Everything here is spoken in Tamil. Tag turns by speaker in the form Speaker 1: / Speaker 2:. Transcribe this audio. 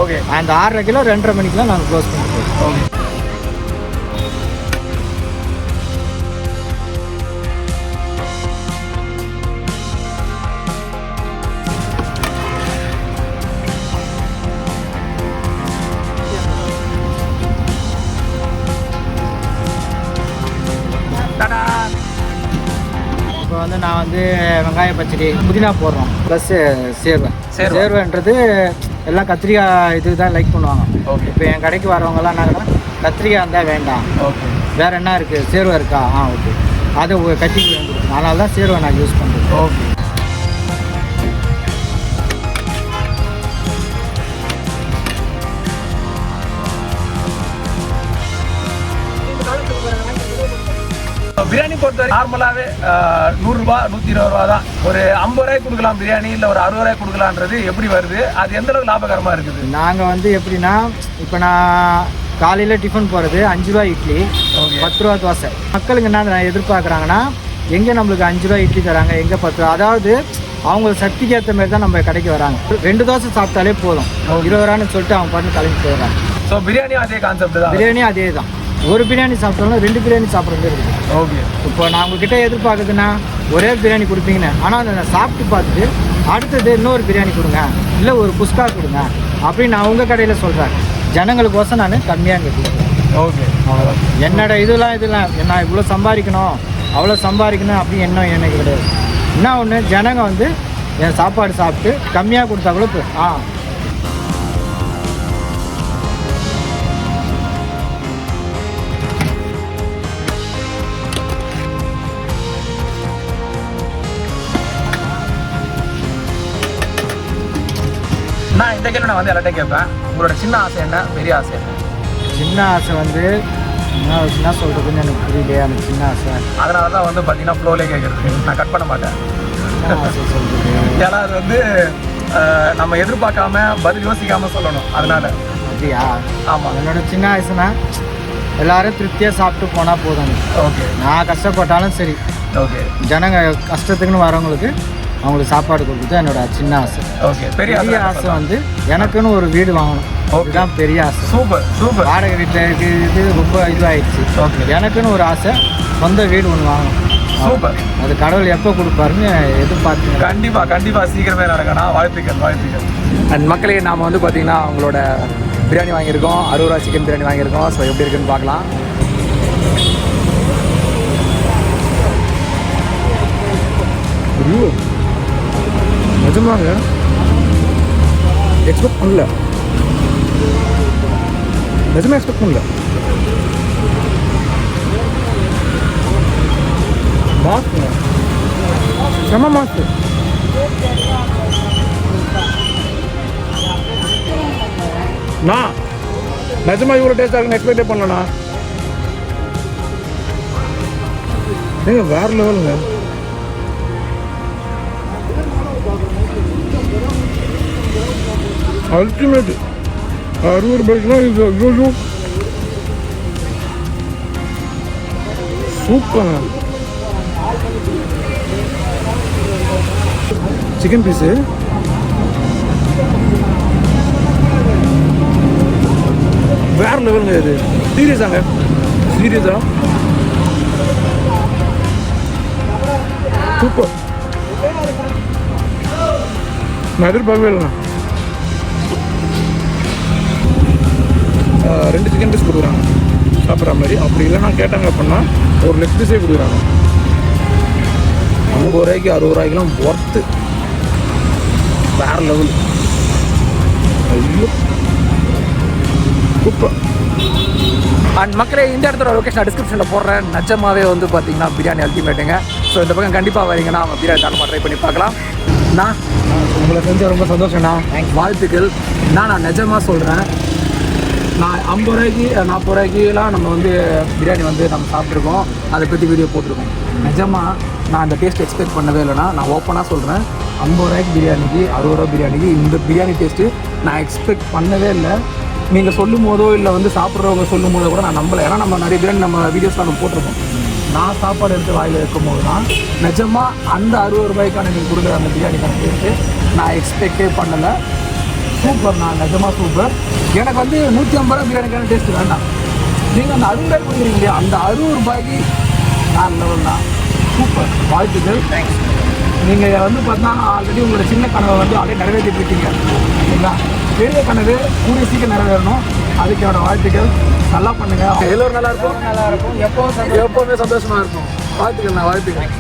Speaker 1: ஓகே.
Speaker 2: அந்த 6.5 கிலோ 2:30 மணிக்கெலாம் நாங்கள் க்ளோஸ் பண்ணிடுவோம்.
Speaker 1: ஓகே.
Speaker 2: இப்போ வந்து நான் வந்து வெங்காய பச்சடி புதினா போடுறோம் ப்ளஸ் சேர்வைன்றது எல்லாம் கத்திரிக்காய் இது தான் லைக் பண்ணுவாங்க.
Speaker 1: ஓகே.
Speaker 2: இப்போ என் கடைக்கு வரவங்கலாம் என்னன்னா கத்திரிக்காய் இருந்தால் வேண்டாம்,
Speaker 1: ஓகே,
Speaker 2: வேறு என்ன இருக்குது சேர்வை இருக்கா, ஓகே, அதை கட்டி கொடுக்கணும். அதனால தான் சேர்வை நான் யூஸ் பண்ணுறேன்.
Speaker 1: ஓகே. பிரியாணி பொறுத்தவரை நார்மலாகவே 100 ரூபா 120 ரூபா தான். ஒரு 50 ரூபாய்க்கு கொடுக்கலாம் பிரியாணி, இல்லை ஒரு 60 ரூபாய்க்கு கொடுக்கலான்றது எப்படி வருது? அது எந்த அளவுக்கு லாபகரமாக இருக்குது?
Speaker 2: நாங்கள் வந்து எப்படின்னா, இப்போ நான் காலையில் டிஃபன் போகிறது 5 ரூபா இட்லி, 10 ரூபா தோசை. மக்களுக்கு என்ன எதிர்பார்க்குறாங்கன்னா, எங்கே நம்மளுக்கு 5 ரூபா இட்லி தராங்க, எங்கே 10 ரூபா, அதாவது அவங்க சக்திக்கு ஏற்ற மாதிரி தான் நம்ம கடைக்கு வராங்க. 2 தோசை சாப்பிட்டாலே போதும், 20 ரூபான்னு சொல்லிட்டு அவங்க பண்ணி கிளம்பி போயிடுறாங்க.
Speaker 1: ஸோ பிரியாணியும் அதே கான்செப்ட் தான்.
Speaker 2: பிரியாணியும் அதே தான். ஒரு பிரியாணி சாப்பிட்டாலும் 2 பிரியாணி சாப்பிட்றது இருக்குது.
Speaker 1: ஓகே.
Speaker 2: இப்போ நான் உங்ககிட்ட எதிர்பார்க்குதுன்னா ஒரே பிரியாணி கொடுப்பீங்கன்னு, ஆனால் அதை நான் சாப்பிட்டு பார்த்துட்டு அடுத்தது இன்னொரு பிரியாணி கொடுங்க, இல்லை ஒரு குஸ்கா கொடுங்க அப்படின்னு நான் உங்கள் கடையில் சொல்கிறேன். ஜனங்களுக்கோசம் நான் கம்மியாக கேட்குறேன்.
Speaker 1: ஓகே.
Speaker 2: என்னோட இதெல்லாம் நான் இவ்வளோ சம்பாதிக்கணும் அவ்வளோ சம்பாதிக்கணும் அப்படின்னு எனக்கு கிடையாது. என்ன ஒன்று, ஜனங்க வந்து என் சாப்பாடு சாப்பிட்டு கம்மியாக கொடுத்தா கூட
Speaker 1: நான் இந்த கேள்வி நான் வந்து எல்லாத்தையும் கேட்பேன். உங்களோட சின்ன ஆசை என்ன, பெரிய ஆசை என்ன?
Speaker 2: சின்ன ஆசை வந்து என்ன சொல்கிறதுன்னு எனக்கு புரியலையே. அந்த சின்ன ஆசை
Speaker 1: அதனால தான் வந்து பார்த்தீங்கன்னா ஃப்ளோலே கேட்குறது, நான் கட் பண்ண மாட்டேன்.
Speaker 2: ஆசை சொல்கிறது
Speaker 1: ஏன்னா அது வந்து நம்ம எதிர்பார்க்காம பதில் யோசிக்காமல் சொல்லணும். அதனால
Speaker 2: அப்படியா?
Speaker 1: ஆமாம்.
Speaker 2: என்னோட சின்ன ஆசைனா எல்லாரும் திருப்தியாக சாப்பிட்டு போனால் போதும்.
Speaker 1: ஓகே.
Speaker 2: நான் கஷ்டப்பட்டாலும் சரி,
Speaker 1: ஓகே,
Speaker 2: ஜனங்க கஷ்டத்துக்குன்னு வரவங்களுக்கு அவங்களுக்கு சாப்பாடு கொடுக்குறது என்னோட சின்ன ஆசை.
Speaker 1: ஓகே. பெரிய
Speaker 2: ஆசை வந்து எனக்குன்னு ஒரு வீடு வாங்கணும். இதுதான் பெரிய ஆசை.
Speaker 1: Super super.
Speaker 2: வாடகை வீட்டில் இருக்கிறது ரொம்ப இதுவாகிடுச்சு.
Speaker 1: ஓகே.
Speaker 2: எனக்குன்னு ஒரு ஆசை, சொந்த வீடு ஒன்று வாங்கணும்.
Speaker 1: சூப்பர்.
Speaker 2: அது கடவுள் எப்போ கொடுப்பாருன்னு எதிர்பார்த்து.
Speaker 1: கண்டிப்பாக சீக்கிரமே நடக்கணும். வாழ்த்துக்கள்.
Speaker 3: அண்ட் மக்களே, நாம் வந்து பார்த்திங்கன்னா அவங்களோட பிரியாணி வாங்கியிருக்கோம், 60 ரூபா சிக்கன் பிரியாணி வாங்கியிருக்கோம். ஸோ எப்படி இருக்குன்னு பார்க்கலாம். நிஜமாங்க எக்ஸ்பெக்ட் பண்ணல, நிஜமாக எக்ஸ்பெக்ட் பண்ணல. மாசுங்க, செம்ம மாசு. நான் நிஜமாக இவ்வளோ டேஸ்ட்டாக இருக்குன்னு எக்ஸ்பெக்டே பண்ணலண்ணா. ஏங்க வேறு லெவலுங்க. அல்டிமேட். 60 ரூபாய்க்குலாம் இது ஐயோ சூப்பர். சிக்கன் பீஸு வேற லெவலுங்க. இது சீரியஸாங்க, சீரியஸா சூப்பர். நான் எதிர்பார்க்கவே இல்லைண்ணா. 2 சிக்கன் பீஸ் கொடுக்குறாங்க சாப்பிட்ற மாதிரி. அப்படி இல்லைன்னா கேட்டாங்க அப்படின்னா ஒரு லெக் பீஸே கொடுக்குறாங்க. 50 ரூபாய்க்கு 60 ரூபாய்க்குலாம் ஒர்த்து. வேற லெவல். ஐயோ சூப்பர். அண்ட் மக்களே, இந்த இடத்துல லொக்கேஷன் டிஸ்கிரிப்ஷனில் போடுறேன். நிஜமாவே வந்து பார்த்தீங்கன்னா பிரியாணி அல்டிமேட்டுங்க. ஸோ இந்த பக்கம் கண்டிப்பாக வரீங்கன்னா நம்ம பிரியாணி தானமாக ட்ரை பண்ணி பார்க்கலாம். நான் உங்களை செஞ்ச ரொம்ப சந்தோஷம்ண்ணா, வாழ்த்துக்கள். நான் நிஜமாக சொல்கிறேன், நான் 50 ரூபாய்க்கு 40 ரூபாய்க்குலாம் நம்ம வந்து பிரியாணி வந்து நம்ம சாப்பிட்ருக்கோம், அதை பற்றி வீடியோ போட்டிருக்கோம். நிஜமாக நான் அந்த டேஸ்ட் எக்ஸ்பெக்ட் பண்ணவே இல்லைன்னா, நான் ஓப்பனாக சொல்கிறேன், 50 ரூபாய்க்கு பிரியாணிக்கு 60 ரூபா பிரியாணிக்கு இந்த பிரியாணி டேஸ்ட்டு நான் எக்ஸ்பெக்ட் பண்ணவே இல்லை. நீங்கள் சொல்லும் போதோ இல்லை வந்து சாப்பிட்றவங்க சொல்லும் போதோ கூட நான் நம்பலை. ஏன்னா நம்ம நிறைய பிரியாணி நம்ம வீடியோஸ்லாம் நம்ம போட்டிருப்போம். நான் சாப்பாடு எடுத்து வாயில் வைக்கும்போது தான் நிஜமாக அந்த 60 ரூபாய்க்கான நீங்கள் கொடுக்குற அந்த பிரியாணிக்கான டேஸ்ட்டு நான் எக்ஸ்பெக்டே பண்ணலை. சூப்பர்ண்ணா, நிஜமாக சூப்பர். எனக்கு வந்து 150 ரூபா பிரியாணிக்கான டேஸ்ட் வேண்டாம். நீங்கள் அந்த 60 ரூபாய்க்கு கொடுக்குறீங்க இல்லையா, அந்த 60 ரூபாய்க்கு நான் லெவல் தான். சூப்பர், வாழ்த்துக்கள். நீங்கள் வந்து பார்த்தீங்கன்னா ஆல்ரெடி உங்களோட சின்ன கனவை வந்து அப்படியே நிறைவேற்றிட்டு இருக்கீங்க சரிங்களா. பெரிய கனவு கூடிய சீக்கிரம் நிறைவேறணும், அதுக்கு என்னோட வாழ்த்துக்கள். நல்லா பண்ணுங்கள், எல்லோரும் நல்லா இருக்கும்,
Speaker 2: நல்லா இருக்கும். எப்போவும்
Speaker 3: எப்போவுமே சந்தோஷமாக இருக்கும். வாழ்த்துக்கள்ண்ணா, வாழ்த்துக்கள்.